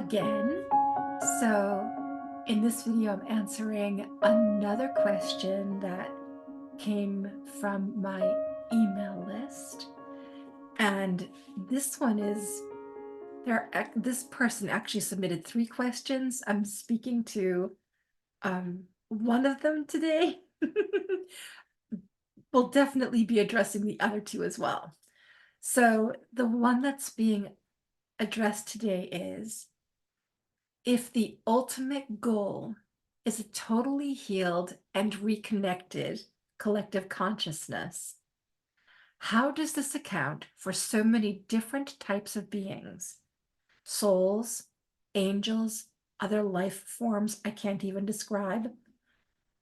again. So in this video, I'm answering another question that came from my email list. And this one is, this person actually submitted 3 questions. I'm speaking to one of them today. We'll definitely be addressing the other 2 as well. So the one that's being addressed today is, if the ultimate goal is a totally healed and reconnected collective consciousness, how does this account for so many different types of beings? Souls, angels, other life forms I can't even describe,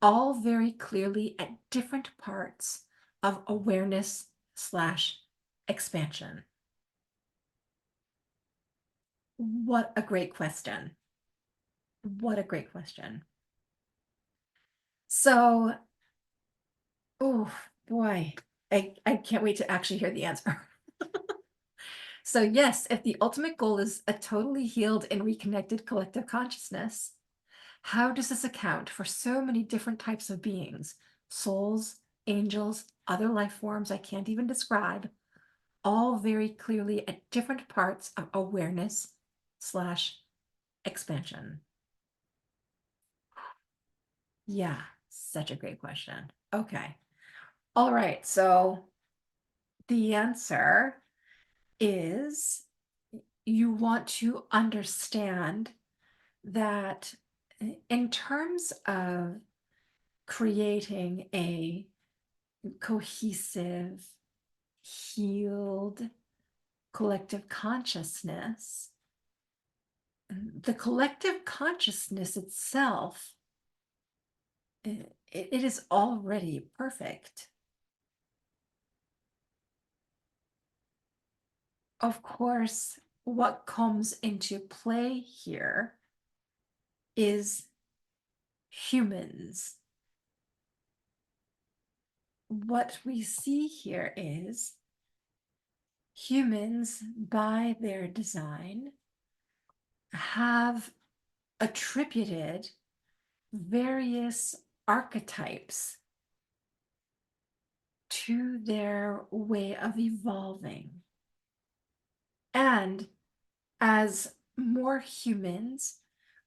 all very clearly at different parts of awareness slash expansion. What a great question. What a great question. So, oh boy, I can't wait to actually hear the answer. So yes, if the ultimate goal is a totally healed and reconnected collective consciousness, how does this account for so many different types of beings, souls, angels, other life forms I can't even describe, all very clearly at different parts of awareness slash expansion? Yeah, such a great question. Okay. All right. So the answer is, you want to understand that in terms of creating a cohesive, healed collective consciousness, the collective consciousness itself, it is already perfect. Of course, what comes into play here is humans. What we see here is humans, by their design, have attributed various archetypes to their way of evolving. And as more humans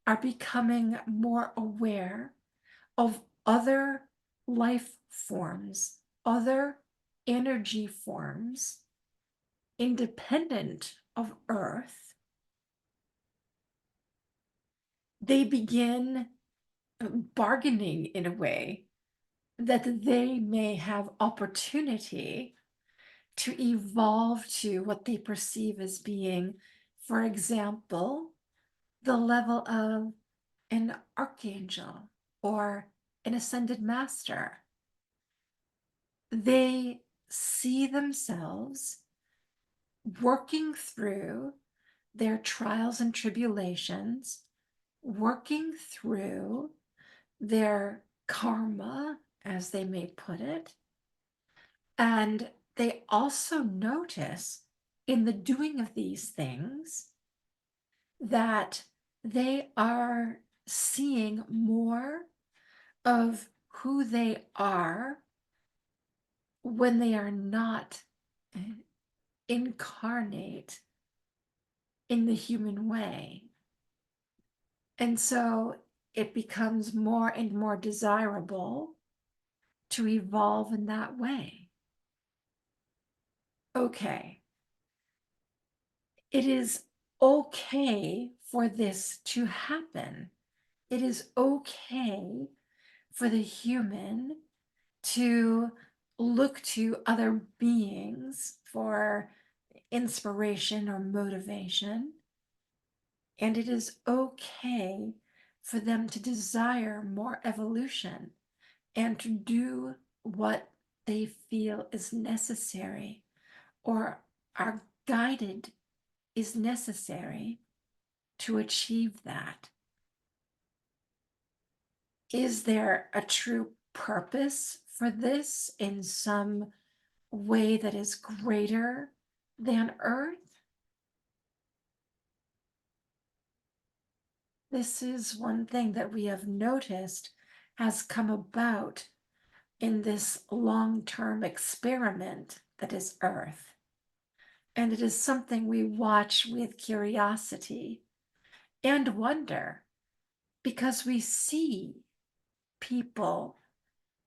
are becoming more aware of other life forms, other energy forms, independent of Earth, they begin bargaining in a way that they may have opportunity to evolve to what they perceive as being, for example, the level of an archangel or an ascended master. They see themselves working through their trials and tribulations, working through their karma, as they may put it. And they also notice in the doing of these things that they are seeing more of who they are when they are not incarnate in the human way. And so it becomes more and more desirable to evolve in that way. Okay, it is okay for this to happen. It is okay for the human to look to other beings for inspiration or motivation. And it is okay for them to desire more evolution and to do what they feel is necessary or are guided is necessary to achieve that. Is there a true purpose for this in some way that is greater than Earth? This is one thing that we have noticed has come about in this long-term experiment that is Earth. And it is something we watch with curiosity and wonder because we see people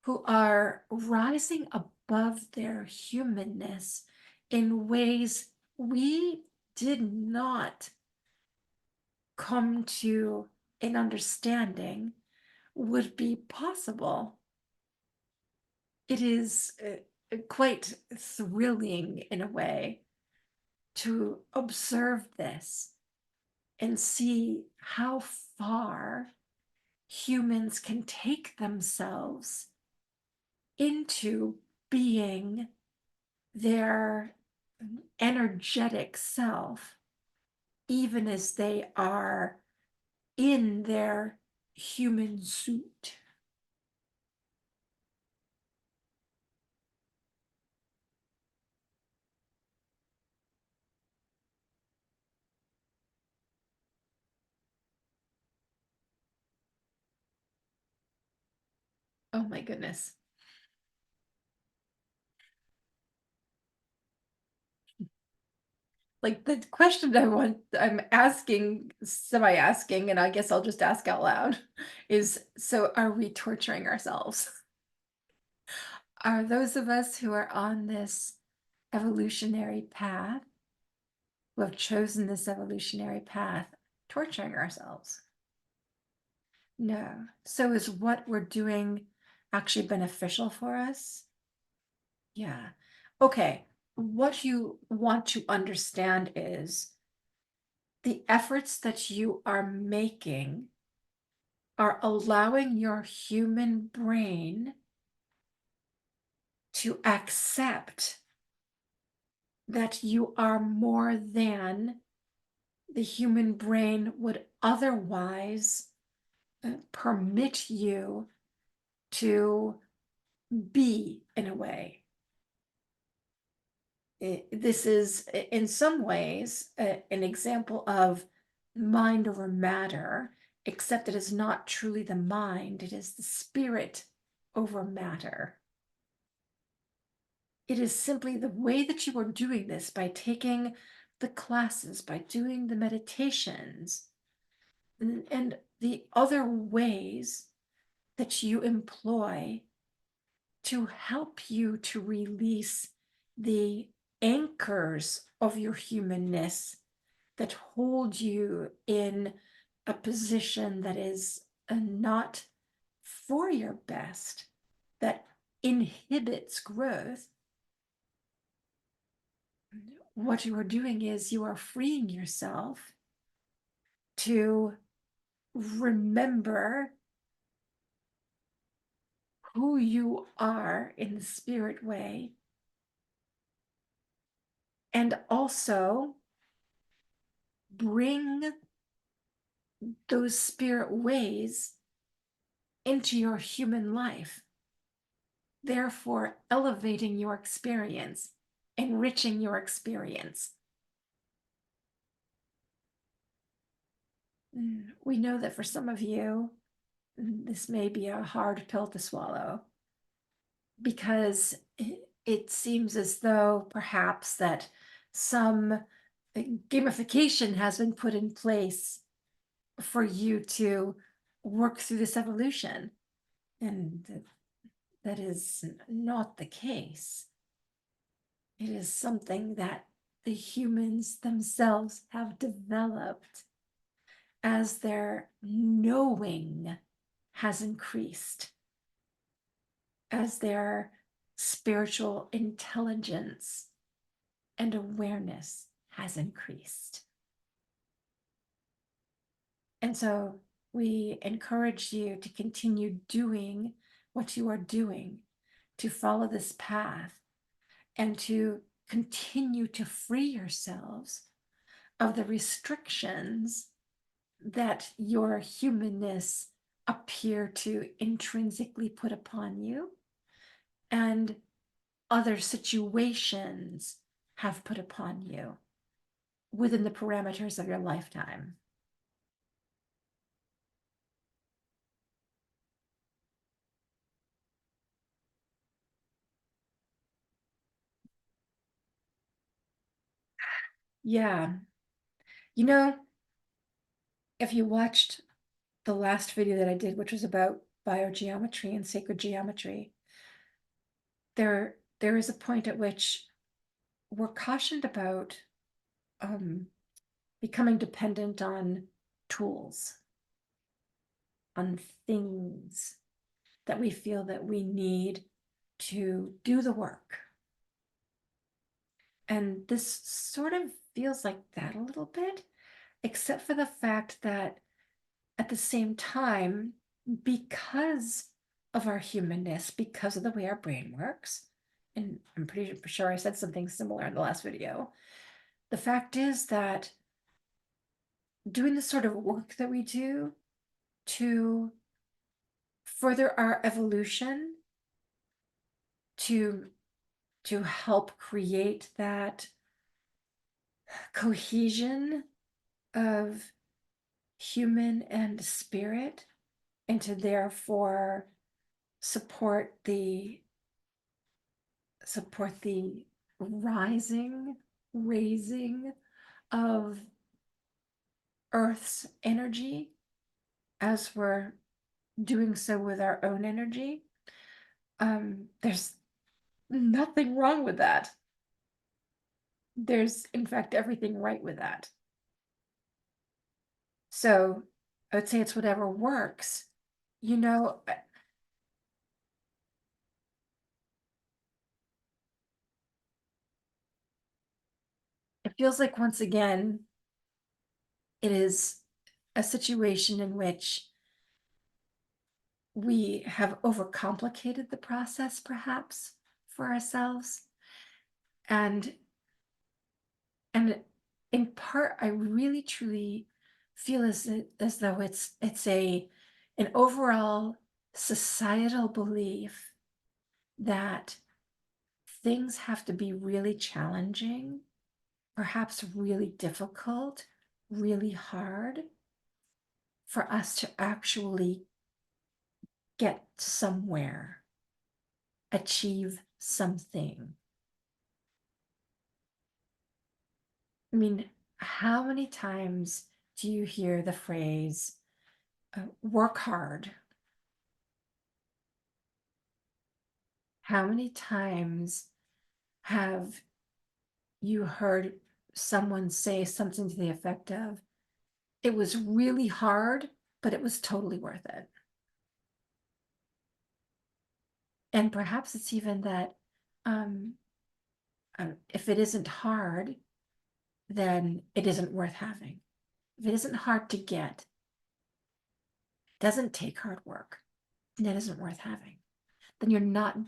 who are rising above their humanness in ways we did not come to an understanding would be possible. It is quite thrilling in a way to observe this and see how far humans can take themselves into being their energetic self, even as they are in their human suit. Oh my goodness. Like the question I'm asking, semi asking, and I guess I'll just ask out loud is, so are we torturing ourselves? Are those of us who are on this evolutionary path, who have chosen this evolutionary path, torturing ourselves? No. So is what we're doing actually beneficial for us? Yeah. Okay. What you want to understand is the efforts that you are making are allowing your human brain to accept that you are more than the human brain would otherwise permit you to be in a way. This is, in some ways, an example of mind over matter, except it is not truly the mind, it is the spirit over matter. It is simply the way that you are doing this by taking the classes, by doing the meditations, and the other ways that you employ to help you to release the anchors of your humanness that hold you in a position that is not for your best, that inhibits growth. What you are doing is you are freeing yourself to remember who you are in the spirit way, and also bring those spirit ways into your human life, therefore elevating your experience, enriching your experience. We know that for some of you, this may be a hard pill to swallow because it seems as though perhaps that some gamification has been put in place for you to work through this evolution. And that is not the case. It is something that the humans themselves have developed as their knowing has increased, as their spiritual intelligence and awareness has increased. And so we encourage you to continue doing what you are doing, to follow this path, and to continue to free yourselves of the restrictions that your humanness appear to intrinsically put upon you and other situations have put upon you within the parameters of your lifetime. Yeah. You know, if you watched the last video that I did, which was about biogeometry and sacred geometry, there is a point at which we're cautioned about um, becoming dependent on tools, on things that we feel that we need to do the work. And this sort of feels like that a little bit, except for the fact that at the same time, because of our humanness, because of the way our brain works, and I'm pretty sure I said something similar in the last video, the fact is that doing the sort of work that we do to further our evolution, to help create that cohesion of human and spirit, and to therefore support the rising, raising of Earth's energy as we're doing so with our own energy. There's nothing wrong with that. There's, in fact, everything right with that. So I would say it's whatever works. You know, it feels like once again, it is a situation in which we have overcomplicated the process, perhaps, for ourselves. And in part, I really truly feel as though it's an overall societal belief that things have to be really challenging, perhaps really difficult, really hard for us to actually get somewhere, achieve something. I mean, how many times do you hear the phrase, work hard? How many times have you heard someone say something to the effect of, it was really hard, but it was totally worth it? And perhaps it's even that um, if it isn't hard, then it isn't worth having. If it isn't hard to get, doesn't take hard work, and it isn't worth having, then you're not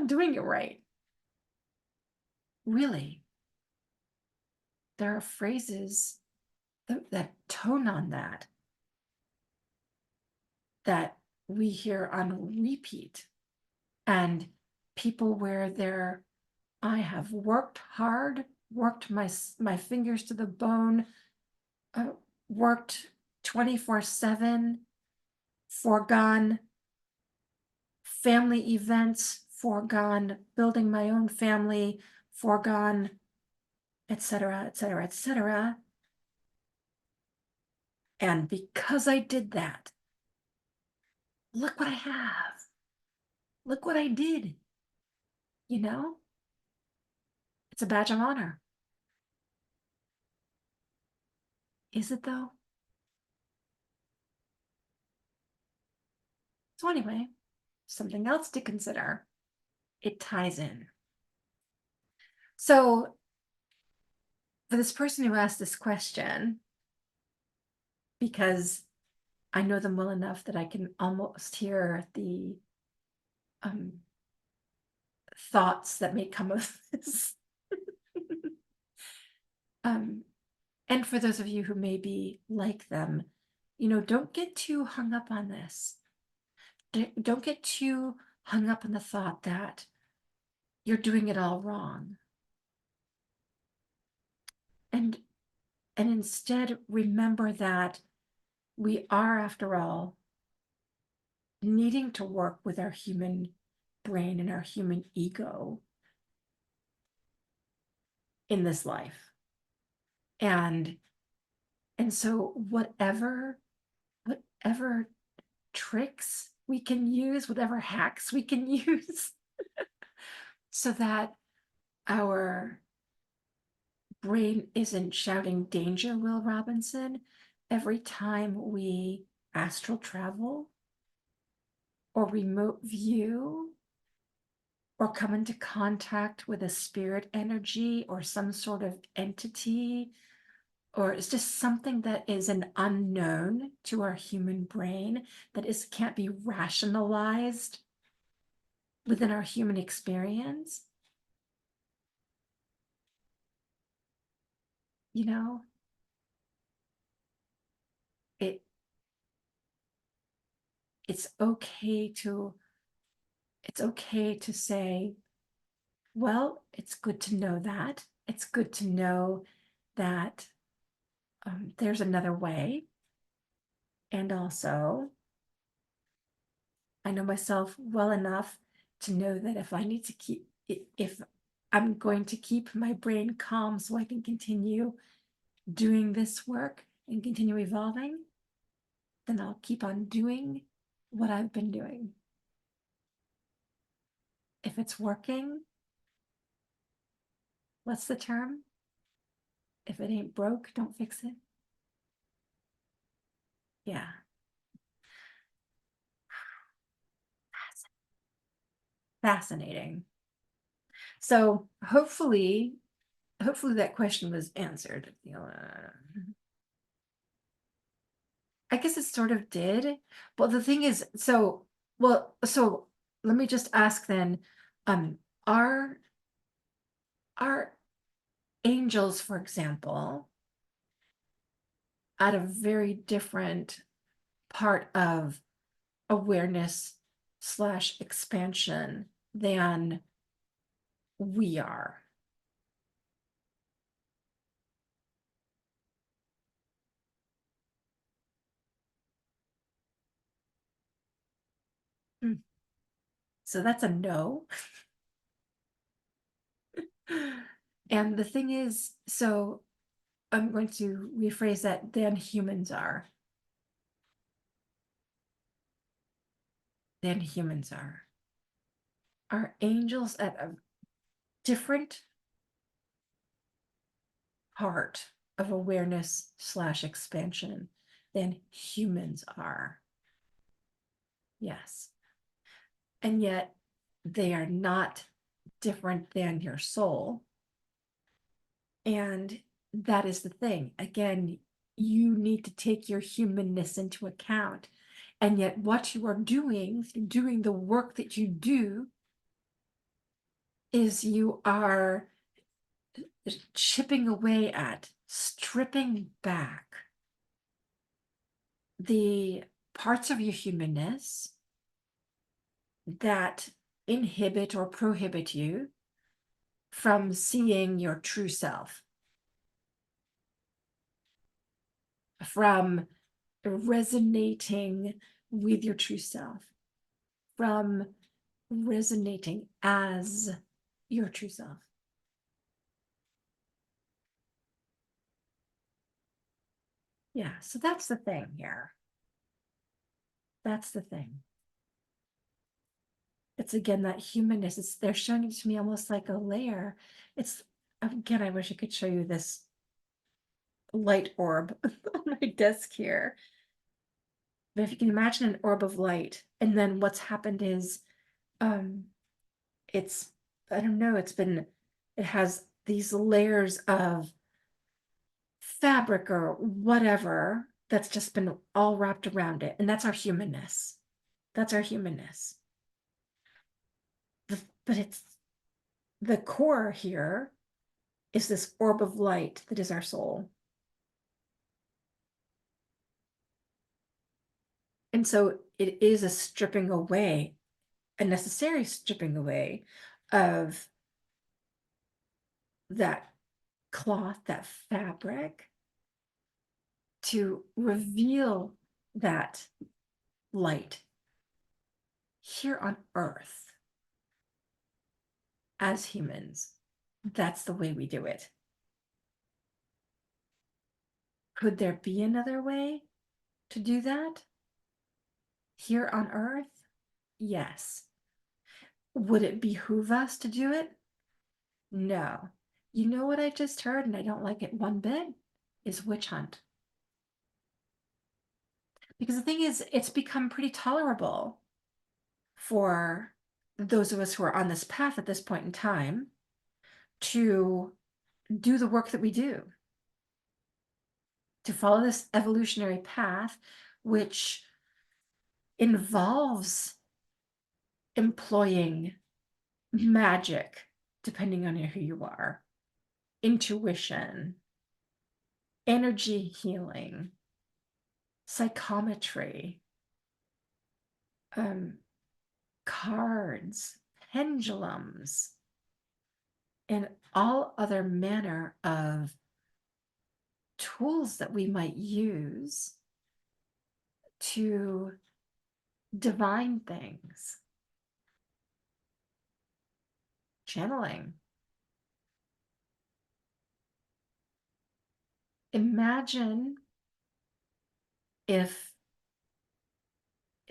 doing it right. Really, there are phrases that tone on that we hear on repeat, and people where they're, I have worked hard, worked my fingers to the bone, uh, worked 24/7, foregone family events, foregone building my own family, foregone, etc., etc., etc. And because I did that, look what I have. Look what I did. You know, it's a badge of honor. Is it though? So, anyway, something else to consider. It ties in. So, for this person who asked this question, because I know them well enough that I can almost hear the um, thoughts that may come of this. um, and for those of you who may be like them, don't get too hung up on this. Don't get too hung up on the thought that you're doing it all wrong. And instead remember that we are, after all, needing to work with our human brain and our human ego in this life. And and so whatever tricks we can use, whatever hacks we can use, so that our brain isn't shouting danger, Will Robinson, every time we astral travel or remote view or come into contact with a spirit energy or some sort of entity, or it's just something that is an unknown to our human brain that is can't be rationalized within our human experience. You know, it it's okay to it's okay to say, well, it's good to know that. It's good to know that there's another way. And also, I know myself well enough to know that if I need to if I'm going to keep my brain calm so I can continue doing this work and continue evolving, then I'll keep on doing what I've been doing. If it's working, what's the term? If it ain't broke, don't fix it. Yeah. Fascinating. So hopefully that question was answered. I guess it sort of did. But the thing is, so let me just ask then, um, are are angels, for example, at a very different part of awareness slash expansion than we are? Hmm. So that's a no. And the thing is, so I'm going to rephrase that than humans are. Than humans are. Are angels at a different part of awareness slash expansion than humans are? Yes. And yet they are not different than your soul. And that is the thing. Again, you need to take your humanness into account. And yet, what you are doing the work that you do, is you are chipping away at, stripping back the parts of your humanness that inhibit or prohibit you from seeing your true self, from resonating with your true self, from resonating as your true self. Yeah, so that's the thing here. That's the thing. It's again that humanness. They're showing it to me almost like a layer. It's again, I wish I could show you this light orb on my desk here. But if you can imagine an orb of light, and then what's happened is um it's I don't know, it has these layers of fabric or whatever that's just been all wrapped around it. And that's our humanness. That's our humanness. But it's the core here is this orb of light that is our soul. And so it is a stripping away, a necessary stripping away of that cloth, that fabric, to reveal that light here on earth as humans. That's the way we do it. Could there be another way to do that here on Earth? Yes. Would it behoove us to do it? No. You know what I just heard, and I don't like it one bit, is witch hunt. Because the thing is, it's become pretty tolerable for those of us who are on this path at this point in time to do the work that we do, to follow this evolutionary path, which involves employing magic, depending on who you are, intuition, energy healing, psychometry, um, cards, pendulums, and all other manner of tools that we might use to divine things. Channeling. Imagine if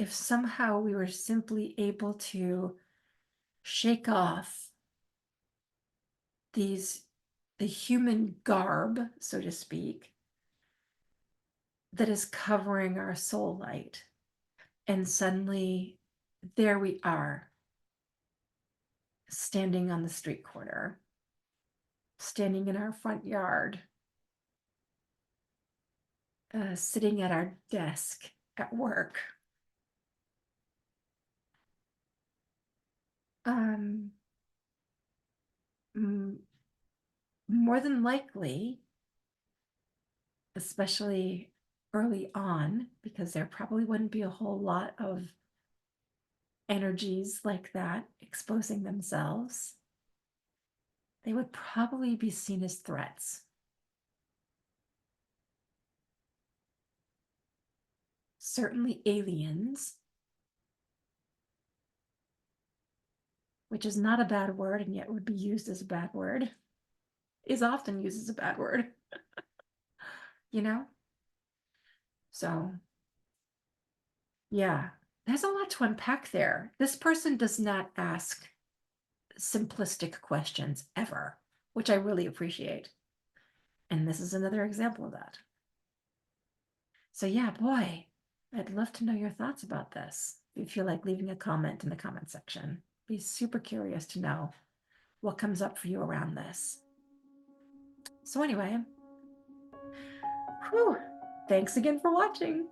somehow we were simply able to shake off the human garb, so to speak, that is covering our soul light. And suddenly there we are, standing on the street corner, standing in our front yard, sitting at our desk at work. More than likely, especially early on, because there probably wouldn't be a whole lot of energies like that exposing themselves, they would probably be seen as threats. Certainly aliens, which is not a bad word and yet would be used as a bad word, is often used as a bad word, you know? So, yeah, there's a lot to unpack there. This person does not ask simplistic questions ever, which I really appreciate. And this is another example of that. So, yeah, boy, I'd love to know your thoughts about this. If you feel like leaving a comment in the comment section, be super curious to know what comes up for you around this. So, anyway, whew, thanks again for watching.